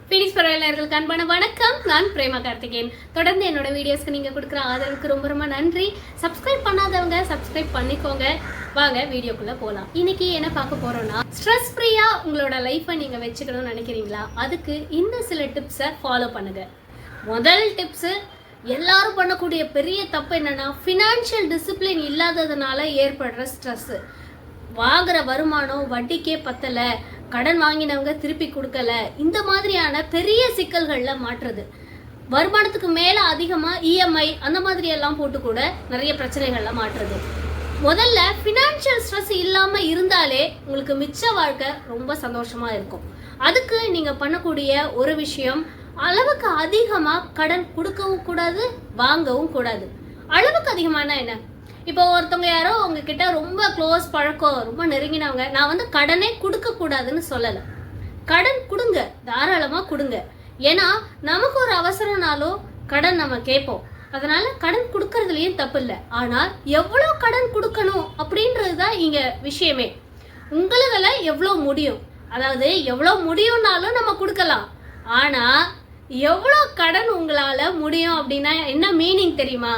Phoenix பரவாயில்லையர்களுக்கு அன்பான வணக்கம். நான் பிரேமா கார்த்திகேயன். தொடர்ந்து என்னோட வீடியோஸ்க்கு நீங்கள் கொடுக்குற ஆதரவுக்கு ரொம்ப ரொம்ப நன்றி. சப்ஸ்கிரைப் பண்ணாதவங்க சப்ஸ்கிரைப் பண்ணிக்கோங்க. வாங்க வீடியோக்குள்ளே போகலாம். இன்னைக்கு என்ன பார்க்க போகிறோன்னா, ஸ்ட்ரெஸ் ஃப்ரீயாக உங்களோட லைஃப்பை நீங்கள் வச்சுக்கணும்னு நினைக்கிறீங்களா? அதுக்கு இந்த சில டிப்ஸை ஃபாலோ பண்ணுங்க. முதல் டிப்ஸு, எல்லாரும் பண்ணக்கூடிய பெரிய தப்பு என்னன்னா, ஃபினான்ஷியல் டிசிப்ளின் இல்லாததுனால ஏற்படுற ஸ்ட்ரெஸ்ஸு. வாங்குற வருமானம் வட்டிக்கே பத்தல, கடன் வாங்கினவங்க திருப்பி கொடுக்கல, இந்த மாதிரியான பெரிய சிக்கல்கள்ல மாற்றுறது. வருமானத்துக்கு மேல அதிகமா இஎம்ஐ அந்த மாதிரி எல்லாம் போட்டு கூட நிறைய பிரச்சனைகள்ல மாற்றுறது. முதல்ல ஃபினான்ஷியல் ஸ்ட்ரெஸ் இல்லாம இருந்தாலே உங்களுக்கு மிச்ச வாழ்க்கை ரொம்ப சந்தோஷமா இருக்கும். அதுக்கு நீங்க பண்ணக்கூடிய ஒரு விஷயம், அளவுக்கு அதிகமா கடன் கொடுக்கவும் கூடாது, வாங்கவும் கூடாது. அளவுக்கு அதிகமான என்ன? இப்போ ஒருத்தவங்க யாரோ உங்ககிட்ட ரொம்ப க்ளோஸ் பழக்கம், ரொம்ப நெருங்கினவங்க, நான் கடனே கொடுக்க கூடாதுன்னு சொல்லலை. கடன் கொடுங்க, தாராளமாக கொடுங்க. ஏன்னா நமக்கு ஒரு அவசரம்னாலும் கடன் நம்ம கேட்போம். அதனால கடன் கொடுக்கறதுலயும் தப்பு இல்லை. ஆனால் எவ்வளோ கடன் கொடுக்கணும் அப்படின்றது தான் இங்க விஷயமே. உங்களதுல எவ்வளோ முடியும், அதாவது எவ்வளோ முடியும்னாலும் நம்ம கொடுக்கலாம். ஆனா எவ்வளோ கடன் உங்களால முடியும் அப்படின்னா என்ன மீனிங் தெரியுமா?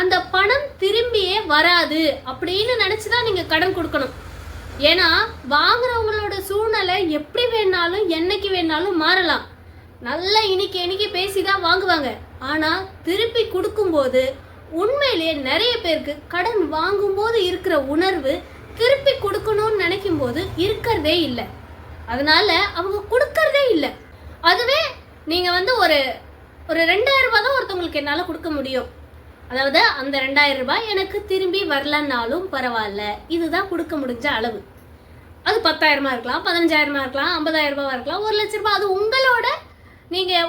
அந்த பணம் திரும்பியே வராது அப்படின்னு நினைச்சுதான் நீங்க கடன் கொடுக்கணும். ஏன்னா வாங்குறவங்களோட சூழ்நிலை எப்படி வேணாலும் என்னைக்கு வேணாலும் மாறலாம். நல்லா இன்னைக்கு பேசிதான் வாங்குவாங்க. ஆனா திருப்பி கொடுக்கும்போது உண்மையிலேயே நிறைய பேருக்கு கடன் வாங்கும்போது இருக்கிற உணர்வு திருப்பி கொடுக்கணும்னு நினைக்கும் போது இருக்கிறதே இல்லை. அதனால அவங்க கொடுக்கறதே இல்லை. அதுவே நீங்க ஒரு 2000 ரூபாய் தான் ஒருத்தவங்களுக்கு என்னால கொடுக்க முடியும், அதாவது அந்த 2000 ரூபாய் எனக்கு திரும்பி வரலன்னாலும் பரவாயில்ல, இதுதான் கொடுக்க முடிஞ்ச அளவு. அது 10,000 இருக்கலாம், 15,000 இருக்கலாம், 50,000 ரூபாய் இருக்கலாம், 1,00,000 ரூபாய். அது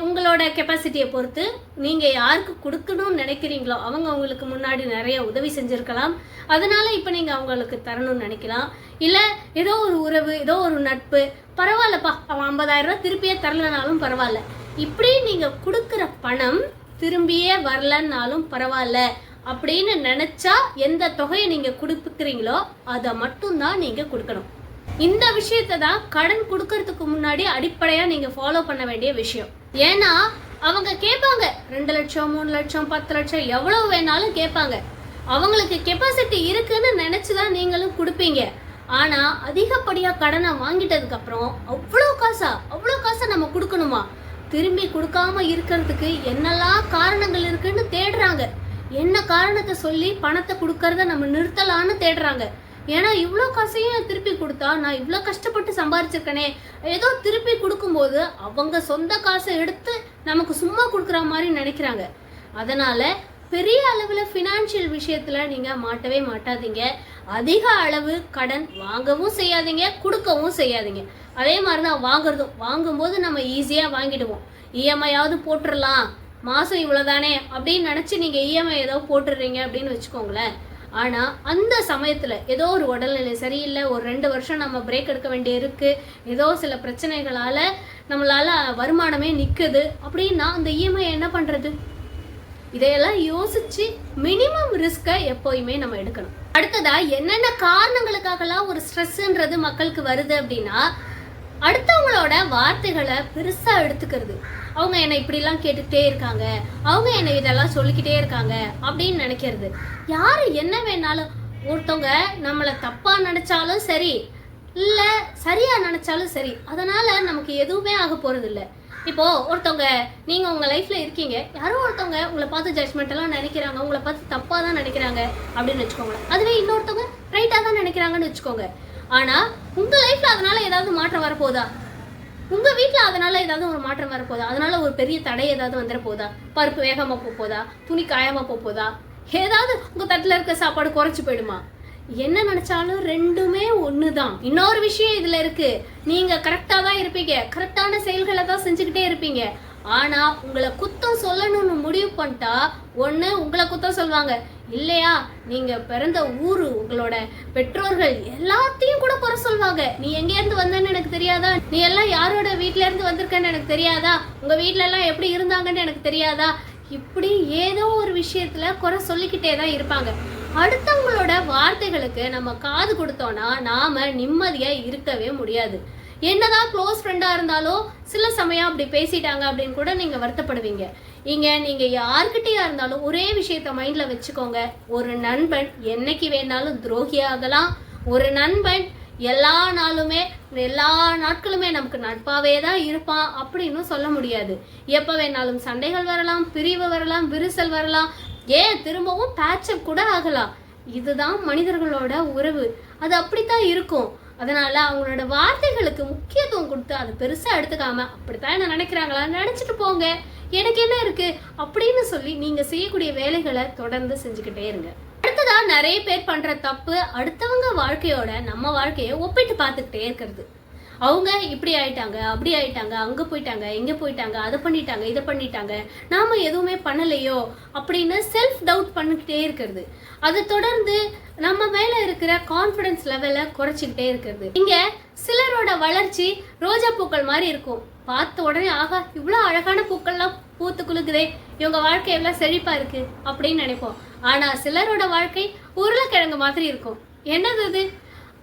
உங்களோட கெப்பாசிட்டியை பொறுத்து. நீங்க யாருக்கு கொடுக்கணும்னு நினைக்கிறீங்களோ அவங்க உங்களுக்கு முன்னாடி நிறைய உதவி செஞ்சிருக்கலாம். அதனால இப்ப நீங்க அவங்களுக்கு தரணும்னு நினைக்கலாம். இல்ல ஏதோ ஒரு உறவு, ஏதோ ஒரு நட்பு, பரவாயில்லப்பா அவன் 50,000 ரூபாய் திருப்பியே தரலனாலும் பரவாயில்ல, இப்படி நீங்க கொடுக்குற பணம் திரும்பியே வரலன்னாலும் பரவாயில்ல அப்படின்னு நினைச்சா எந்த தொகையை நீங்க கொடுக்குறீங்களோ அதை மட்டும்தான் நீங்க கொடுக்கணும். இந்த விஷயத்தை தான் கடன் கொடுக்கறதுக்கு முன்னாடி அடிப்படையா நீங்க ஃபாலோ பண்ண வேண்டிய விஷயம். ஏன்னா அவங்க கேட்பாங்க 2 லட்சம், 3 லட்சம், 10 லட்சம், எவ்வளவு வேணாலும் கேட்பாங்க. அவங்களுக்கு கெப்பாசிட்டி இருக்குன்னு நினைச்சுதான் நீங்களும் கொடுப்பீங்க. ஆனா அதிகப்படியா கடனை வாங்கிட்டதுக்கு அப்புறம் அவ்வளோ காசை நம்ம கொடுக்கணுமா? திரும்பி கொடுக்காம இருக்கிறதுக்கு என்னெல்லாம் காரணங்கள் இருக்குன்னு தேடுறாங்க. என்ன காரணத்தை சொல்லி பணத்தை கொடுக்கறத நம்ம நிறுத்தலான்னு தேடுறாங்க. ஏன்னா இவ்வளோ காசையும் திருப்பி கொடுத்தா நான் இவ்வளோ கஷ்டப்பட்டு சம்பாரிச்சிருக்கனே, ஏதோ திருப்பி கொடுக்கும்போது அவங்க சொந்த காசை எடுத்து நமக்கு சும்மா கொடுக்குற மாதிரி நினைக்கிறாங்க. அதனால பெரிய அளவில் ஃபினான்ஷியல் விஷயத்துல நீங்க மாட்டவே மாட்டாதீங்க. அதிக அளவு கடன் வாங்கவும் செய்யாதீங்க, கொடுக்கவும் செய்யாதீங்க. அதே மாதிரிதான் வாங்கும்போது நம்ம ஈஸியா வாங்கிடுவோம். இஎம்ஐயாவது போட்டுடலாம், மாசம் இவ்வளவுதானே அப்படின்னு நினைச்சு நீங்க இஎம்ஐ ஏதோ போட்டுடுறீங்க அப்படின்னு வச்சுக்கோங்களேன். ஆனா அந்த சமயத்துல ஏதோ ஒரு உடல்நிலை சரியில்லை, ஒரு 2 வருஷம் நம்ம பிரேக் எடுக்க வேண்டிய இருக்கு, ஏதோ சில பிரச்சனைகளால நம்மளால வருமானமே நிக்குது அப்படின்னா அந்த இஎம்ஐ என்ன பண்றது? இதையெல்லாம் யோசிச்சு மினிமம் ரிஸ்கை எப்போயுமே நம்ம எடுக்கணும். அடுத்ததா என்னென்ன காரணங்களுக்காகலாம் ஒரு ஸ்ட்ரெஸ்ன்றது மக்களுக்கு வருது அப்படின்னா, அடுத்தவங்களோட வார்த்தைகளை பெருசா எடுத்துக்கிறது. அவங்க என்னை இப்படிலாம் கேட்டுக்கிட்டே இருக்காங்க, அவங்க என்னை இதெல்லாம் சொல்லிக்கிட்டே இருக்காங்க அப்படின்னு நினைக்கிறது. யாரு என்ன வேணாலும், ஒருத்தவங்க நம்மளை தப்பா நினைச்சாலும் சரி, இல்ல சரியா நினைச்சாலும் சரி, அதனால நமக்கு எதுவுமே ஆக போறது இல்லை. இப்போ ஒருத்தவங்க, நீங்க உங்க லைஃப்ல இருக்கீங்க, யாரோ ஒருத்தவங்க உங்களை பார்த்து ஜட்ஜ்மெண்ட் எல்லாம் நினைக்கிறாங்க, உங்களை பார்த்து தப்பா தான் நினைக்கிறாங்க அப்படின்னு வச்சுக்கோங்க. அதுவே இன்னொருத்தவங்க ரைட்டா தான் நினைக்கிறாங்கன்னு வச்சுக்கோங்க. ஆனா உங்க லைஃப்ல அதனால ஏதாவது மாற்றம் வரப்போதா? உங்க வீட்டுல அதனால ஏதாவது ஒரு மாற்றம் வரப்போதா? அதனால ஒரு பெரிய தடை ஏதாவது வந்துட போதா? பருப்பு வேகமா போதா? துணி காயமா போதா? ஏதாவது உங்க தட்டுல இருக்க சாப்பாடு குறைச்சு போயிடுமா? என்ன நினைச்சாலும் ரெண்டுமே ஒண்ணுதான். இன்னொரு விஷயம் இதுல இருக்கு, நீங்க கரெக்டா தான் இருப்பீங்க, கரெக்டான செயல்களை தான் செஞ்சுக்கிட்டே இருப்பீங்க. ஆனா உங்களை குத்தம் சொல்லணும்னு முடிவு பண்ணிட்டா ஒண்ணு உங்களை குத்தம் சொல்லுவாங்க, இல்லையா நீங்க பிறந்த ஊரு, உங்களோட பெற்றோர்கள் எல்லாத்தையும் கூட குறை சொல்லுவாங்க. நீ எங்க இருந்து வந்தன்னு எனக்கு தெரியாதா? நீ எல்லாம் யாரோட வீட்டுல இருந்து வந்திருக்கன்னு எனக்கு தெரியாதா? உங்க வீட்டுல எல்லாம் எப்படி இருந்தாங்கன்னு எனக்கு தெரியாதா? இப்படி ஏதோ ஒரு விஷயத்துல குறை சொல்லிக்கிட்டே தான் இருப்பாங்க. அடுத்தவங்களோட வார்த்தைகளுக்கு நம்ம காது கொடுத்தோம்னா நாம நிம்மதியா இருக்கவே முடியாது. என்னதான் க்ளோஸ் ஃப்ரெண்டா இருந்தாலும் சில சமயம் அப்படி பேசிட்டாங்க அப்படின்னு கூட நீங்க வருத்தப்படுவீங்க. நீங்க யார்கிட்டயா இருந்தாலும் ஒரே விஷயத்த மைண்ட்ல வச்சுக்கோங்க. ஒரு நண்பன் என்னைக்கு வேணாலும் துரோகி ஆகலாம். ஒரு நண்பன் எல்லா நாளுமே எல்லா நாட்களுமே நமக்கு நட்பாவே தான் இருப்பான் அப்படின்னு சொல்ல முடியாது. எப்ப வேணாலும் சண்டைகள் வரலாம், பிரிவு வரலாம், விரிசல் வரலாம், ஏன் திரும்பவும் பேட்சப் கூட ஆகலாம். இதுதான் மனிதர்களோட உறவு. அது அப்படித்தான் இருக்கும். அதனால அவங்களோட வார்த்தைகளுக்கு முக்கியத்துவம் கொடுத்து அதை பெருசா எடுத்துக்காம அப்படித்தான் என்ன நினைக்கிறாங்களா நினைச்சிட்டு போங்க, எனக்கு என்ன இருக்கு அப்படின்னு சொல்லி நீங்க செய்யக்கூடிய வேலைகளை தொடர்ந்து செஞ்சுக்கிட்டே இருங்க. அடுத்ததான் நிறைய பேர் பண்ற தப்பு, அடுத்தவங்க வாழ்க்கையோட நம்ம வாழ்க்கையை ஒப்பிட்டு பார்த்துக்கிட்டே இருக்கிறது. அவங்க இப்படி ஆயிட்டாங்க, அப்படி ஆயிட்டாங்க, அங்க போயிட்டாங்க, இங்க போயிட்டாங்க, அதை பண்ணிட்டாங்க, இதை பண்ணிட்டாங்க, நாம எதுவுமே பண்ணலையோ அப்படின்னு செல்ஃப் டவுட் பண்ணிக்கிட்டே இருக்கிறது. அது தொடர்ந்து நம்ம மேல இருக்கிற கான்ஃபிடன்ஸ் லெவலை குறைச்சிக்கிட்டே இருக்கிறது. இங்க சிலரோட வளர்ச்சி ரோஜா பூக்கள் மாதிரி இருக்கும். பார்த்த உடனே ஆகா இவ்வளவு அழகான பூக்கள்லாம் பூத்து குலுக்குதே, இவங்க வாழ்க்கை எவ்வளவு செழிப்பா இருக்கு அப்படின்னு நினைப்போம். ஆனா சிலரோட வாழ்க்கை உருளைக்கிழங்கு மாதிரி இருக்கும். என்னது அது?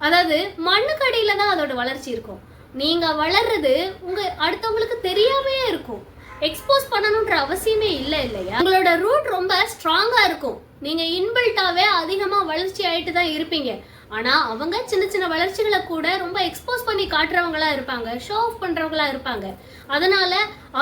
அதாவது மண்ணுக்கு அடியில தான் அதோட வளர்ச்சி இருக்கும். நீங்க வளர்றது உங்க அடுத்தவங்களுக்கு தெரியாமையே இருக்கும். எக்ஸ்போஸ் பண்ணணும்ன்ற அவசியமே இல்லை இல்லையா? உங்களோட ரூட் ரொம்ப ஸ்ட்ராங்கா இருக்கும். நீங்க இன்பில்ட்டாவே அதிகமா வளர்ச்சி ஆயிட்டு தான் இருப்பீங்க. ஆனா அவங்க சின்ன சின்ன வளர்ச்சிகளை கூட ரொம்ப எக்ஸ்போஸ் பண்ணி காட்டுறவங்களா இருப்பாங்க, ஷோ ஆஃப் பண்றவங்களா இருப்பாங்க. அதனால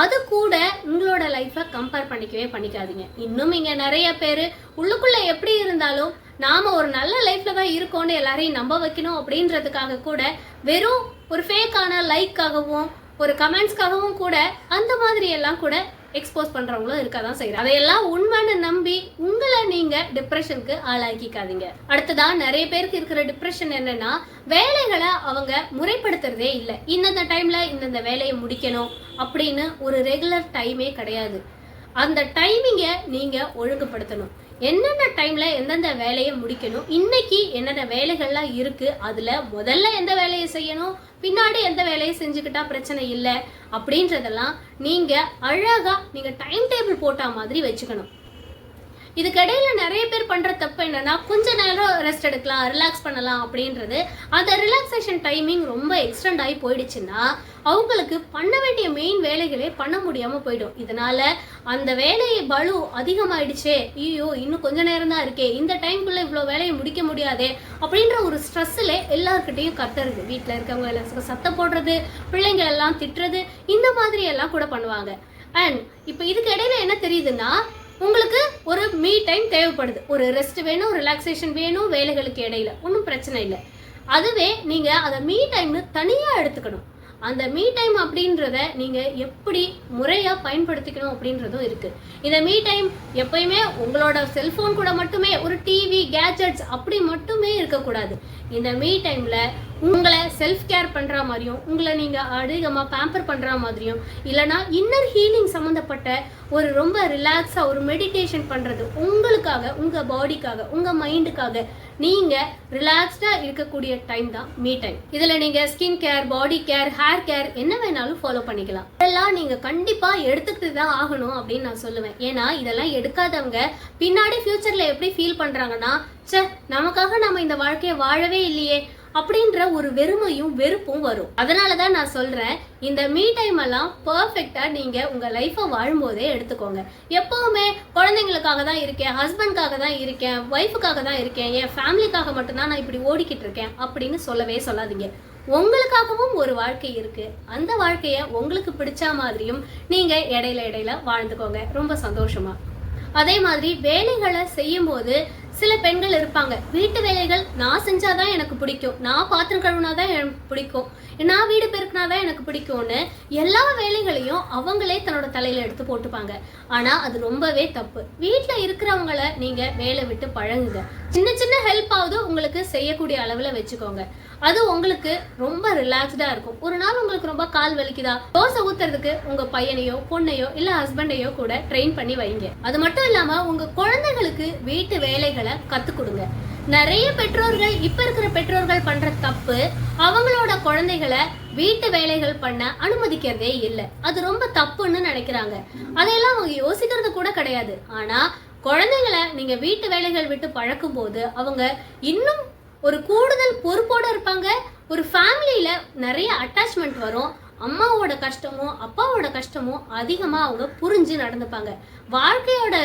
அது கூட உங்களோட லைஃபை கம்பேர் பண்ணிக்காதீங்க. இன்னும் இங்க நிறைய பேரு உள்ளுக்குள்ள எப்படி இருந்தாலும் நாம ஒரு நல்ல லைஃப்ல தான் இருக்கோம்னு எல்லாரையும் நம்ப வைக்கணும் அப்படின்றதுக்காக கூட வெறும் ஒரு ஃபேக்கான லைக்காகவும் ஒரு கமெண்ட்ஸ்க்காகவும் கூட அந்த மாதிரி எல்லாம் கூட எக்ஸ்போஸ் பண்றவங்களும் இருக்கதான் செய்யறாங்க. அதையெல்லாம் உண்மைன்னு நம்பி உங்களை நீங்க டிப்ரெஷனுக்கு ஆளாக்கிக்காதீங்க. அடுத்ததான் நிறைய பேருக்கு இருக்கிற டிப்ரெஷன் என்னன்னா, வேலைகளை அவங்க முறைப்படுத்துறதே இல்லை. இந்தந்த டைம்ல இந்தந்த வேலையை முடிக்கணும் அப்படின்னு ஒரு ரெகுலர் டைமே கிடையாது. அந்த டைமிங்க நீங்க ஒழுங்குபடுத்தணும். என்னென்ன டைம்ல எந்தெந்த வேலையை முடிக்கணும், இன்னைக்கு என்னென்ன வேலைகள்லாம் இருக்கு, அதுல முதல்ல எந்த வேலையை செய்யணும், பின்னாடி எந்த வேலையை செஞ்சுக்கிட்டா பிரச்சனை இல்லை அப்படின்றதெல்லாம் நீங்க அழகா நீங்க டைம் டேபிள் போட்ட மாதிரி வச்சுக்கணும். இதுக்கிடையில நிறைய பேர் பண்ற தப்பு என்னன்னா, கொஞ்ச நேரம் ரெஸ்ட் எடுக்கலாம், ரிலாக்ஸ் பண்ணலாம் அப்படின்றது. அந்த ரிலாக்ஸேஷன் டைமிங் ரொம்ப எக்ஸ்டெண்ட் ஆகி போயிடுச்சுன்னா அவங்களுக்கு பண்ண வேண்டிய மெயின் வேலைகளே பண்ண முடியாம போயிடும். இதனால அந்த வேலையை பலு அதிகமாயிடுச்சே, ஐயோ இன்னும் கொஞ்ச நேரம் தான் இருக்கே, இந்த டைம்குள்ள இவ்வளவு வேலையை முடிக்க முடியாதே அப்படின்ற ஒரு ஸ்ட்ரெஸ்ல எல்லார்கிட்டையும் கத்துறது, வீட்டுல இருக்கவங்க எல்லாம் சத்தம் போடுறது, பிள்ளைங்க எல்லாம் திட்டுறது, இந்த மாதிரி எல்லாம் கூட பண்ணுவாங்க. அண்ட் இப்ப இதுக்கு இடையில என்ன தெரியுதுன்னா, உங்களுக்கு ஒரு மீ டைம் தேவைப்படுது, ஒரு ரெஸ்ட் வேணும், ரிலாக்ஸேஷன் வேணும், வேலைகளுக்கு இடையில ஒன்றும் பிரச்சனை இல்லை. அதுவே நீங்க அதை மீ டைம்னு தனியா எடுத்துக்கணும். அந்த மீ டைம் அப்படின்றத நீங்க எப்படி முறையா பயன்படுத்திக்கணும் அப்படின்றதும் இருக்கு. இந்த மீ டைம் எப்பயுமே உங்களோட செல்போன் கூட மட்டுமே, ஒரு டிவி கேஜெட்ஸ் அப்படி மட்டுமே இருக்கக்கூடாது. இந்த மீ டைம்ல உங்களை செல்ஃப் கேர் பண்ற மாதிரியும், உங்களை நீங்க அதிகமா பேம்பர் பண்ற மாதிரியும், இல்லைன்னா இன்னர் ஹீலிங் சம்மந்தப்பட்ட ஒரு ரொம்ப ரிலாக்ஸா ஒரு மெடிடேஷன் பண்றது, உங்களுக்காக, உங்க பாடிக்காக, உங்க மைண்டுக்காக நீங்க ரிலாக்ஸ்டா இருக்கக்கூடிய டைம் தான் மீ டைம். இதுல நீங்க ஸ்கின் கேர், பாடி கேர், ஹேர் கேர் என்ன வேணாலும் ஃபாலோ பண்ணிக்கலாம். இதெல்லாம் நீங்க கண்டிப்பா எடுத்துக்கிட்டு தான் ஆகணும் அப்படின்னு நான் சொல்லுவேன். ஏன்னா இதெல்லாம் எடுக்காதவங்க பின்னாடி ஃபியூச்சர்ல எப்படி ஃபீல் பண்றாங்கன்னா, சே நமக்காக நம்ம இந்த வாழ்க்கையை வாழவே இல்லையே அப்படின்ற ஒரு வெறுமையும் வெறுப்பும் வரும். அதனாலதான் நான் சொல்றேன், இந்த மீ டைம் எல்லாம் பர்ஃபெக்டா நீங்க உங்க லைஃபை வாழும்போதே எடுத்துக்கோங்க. எப்பவுமே குழந்தைங்களுக்காக தான் இருக்கேன், ஹஸ்பண்ட்காக தான் இருக்கேன், ஒய்ஃபுக்காக தான் இருக்கேன், என் ஃபேமிலிக்காக மட்டும்தான் நான் இப்படி ஓடிக்கிட்டு இருக்கேன் அப்படின்னு சொல்லவே சொல்லாதீங்க. உங்களுக்காகவும் ஒரு வாழ்க்கை இருக்கு. அந்த வாழ்க்கைய உங்களுக்கு பிடிச்ச மாதிரியும் நீங்க இடையில வாழ்ந்துக்கோங்க ரொம்ப சந்தோஷமா. அதே மாதிரி வேலைகளை செய்யும் போது சில பெண்கள் இருப்பாங்க, வீட்டு வேலைகள் நான் செஞ்சாதான் எனக்கு பிடிக்கும், நான் பாத்திரம் கழுவுனாதான் எனக்கு பிடிக்கும், நான் வீடு பெருக்கினாதான் எனக்கு பிடிக்கும்னு எல்லா வேலைகளையும் அவங்களே தன்னோட தலையில எடுத்து போட்டுப்பாங்க. ஆனா அது ரொம்பவே தப்பு. வீட்டுல இருக்கிறவங்கள நீங்க வேலை விட்டு பழகுங்க. சின்ன சின்ன ஹெல்ப் ஆகுது உங்களுக்கு செய்யக்கூடிய அளவுல வச்சுக்கோங்க. அது உங்களுக்கு ரொம்ப ரிலாக்ஸ்டா இருக்கும். ஒரு நாள் உங்களுக்கு ரொம்ப கால் வலிக்குதா, தோசை ஊத்துறதுக்கு உங்க பையனையோ பொண்ணையோ இல்ல ஹஸ்பண்டையோ கூட ட்ரெயின் பண்ணி வைங்க. அது மட்டும் இல்லாம உங்க குழந்தைகளுக்கு வீட்டு வேலைகளை கத்து கொடுங்க. நிறைய பெற்றோர்கள், இப்ப இருக்கிற பெற்றோர்கள் பண்ற தப்பு, அவங்களோட குழந்தைகளை வீட்டு வேலைகள் பண்ண அனுமதிக்கிறதே இல்லை. அது ரொம்ப தப்புன்னு நினைக்கிறாங்க. அதையெல்லாம் அவங்க யோசிக்கிறது கூட கிடையாது. ஆனா குழந்தைங்களை நீங்க வீட்டு வேலைகள் விட்டு பழக்கும் போது அவங்க இன்னும் ஒரு கூடுதல் பொறுப்போட இருப்பாங்க. ஒரு ஃபேமிலியில நிறைய அட்டாச்மெண்ட் வரும். அம்மாவோட கஷ்டமோ அப்பாவோட கஷ்டமோ அதிகமா அவங்க புரிஞ்சு நடந்துப்பாங்க. வாழ்க்கையோட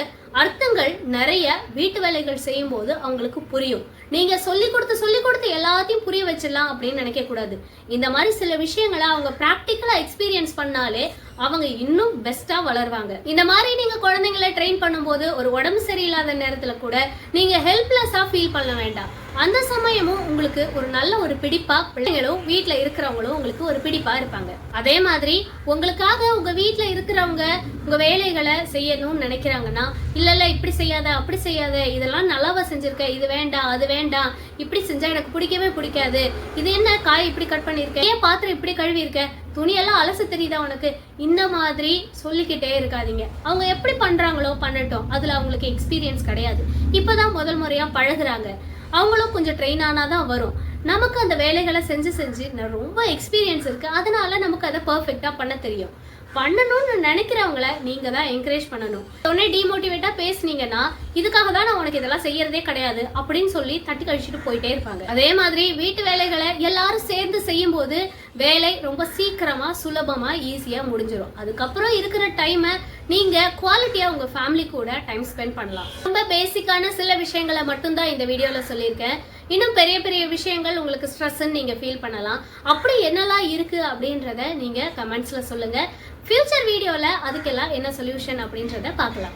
அர்த்தங்கள் நிறைய வீட்டு வேலைகள் செய்யும் போது அவங்களுக்கு புரியும். நீங்க சொல்லி கொடுத்து எல்லாத்தையும் புரிய வச்சிடலாம் அப்படின்னு நினைக்க கூடாது. இந்த மாதிரி சில விஷயங்களை அவங்க பிராக்டிக்கலா எக்ஸ்பீரியன்ஸ் பண்ணாலே அவங்க இன்னும் பெஸ்டா வளருவாங்க. இந்த மாதிரி நீங்க குழந்தைங்களை ட்ரெயின் பண்ணும்போது ஒரு உடம்பு சரியில்லாத நேரத்துல கூட நீங்க ஹெல்ப்லெஸ்ஸா ஃபீல் பண்ண வேண்டாம். அந்த சமயமும் உங்களுக்கு ஒரு நல்ல ஒரு பிடிப்பா பிள்ளைங்களும் வீட்டுல இருக்கிறவங்களும் உங்களுக்கு ஒரு பிடிப்பா இருப்பாங்க. அதே மாதிரி உங்களுக்காக உங்க வீட்டுல இருக்கிறவங்க உங்க வேலைகளை செய்யணும்னு நினைக்கிறாங்கன்னா, இல்ல இப்படி செய்யாத அப்படி செய்யாத, இதெல்லாம் நல்லாவா செஞ்சிருக்க, இது வேண்டாம் அது வேண்டாம், இப்படி செஞ்சா எனக்கு பிடிக்கவே பிடிக்காது, இது என்ன காய் இப்படி கட் பண்ணிருக்க, ஏன் பாத்திரம் இப்படி கழுவி இருக்க, துணியெல்லாம் அலசு தெரியுதா உனக்கு, இந்த மாதிரி சொல்லிக்கிட்டே இருக்காதீங்க. அவங்க எப்படி பண்றாங்களோ பண்ணட்டும், அதுல அவங்களுக்கு எக்ஸ்பீரியன்ஸ் கிடையாது, இப்பதான் முதல் முறையா பழகுறாங்க. அவங்களும் கொஞ்சம் ட்ரெயின் ஆனாதான் வரும். நமக்கு அந்த வேலைகளை செஞ்சு ரொம்ப எக்ஸ்பீரியன்ஸ் இருக்கு, அதனால நமக்கு அதை பர்ஃபெக்டா பண்ண தெரியும். பண்ணணும்னு நினைக்கிறவங்கள நீங்க தான் என்கரேஜ் பண்ணணும். உடனே டிமோட்டிவேட்டா பேசுனீங்கன்னா, இதுக்காக தான் நான் உனக்கு இதெல்லாம் செய்யறதே கிடையாது அப்படின்னு சொல்லி தட்டி கழிச்சுட்டு போயிட்டே இருப்பாங்க. அதே மாதிரி வீட்டு வேலைகளை எல்லாரும் சேர்ந்து செய்யும் போது வேலை ரொம்ப சீக்கிரமா சுலபமா ஈஸியா முடிஞ்சிடும். அதுக்கப்புறம் இருக்கிற டைமை நீங்க குவாலிட்டியா உங்க ஃபேமிலி கூட டைம் ஸ்பெண்ட் பண்ணலாம். ரொம்ப பேசிக்கான சில விஷயங்களை மட்டும்தான் இந்த வீடியோல சொல்லியிருக்கேன். இன்னும் பெரிய பெரிய விஷயங்கள் உங்களுக்கு ஸ்ட்ரெஸ் நீங்க ஃபீல் பண்ணலாம். அப்படி என்னெல்லாம் இருக்கு அப்படின்றத நீங்க கமெண்ட்ஸ்ல சொல்லுங்க. ஃபியூச்சர் வீடியோல அதுக்கெல்லாம் என்ன சொல்யூஷன் அப்படின்றத பார்க்கலாம்.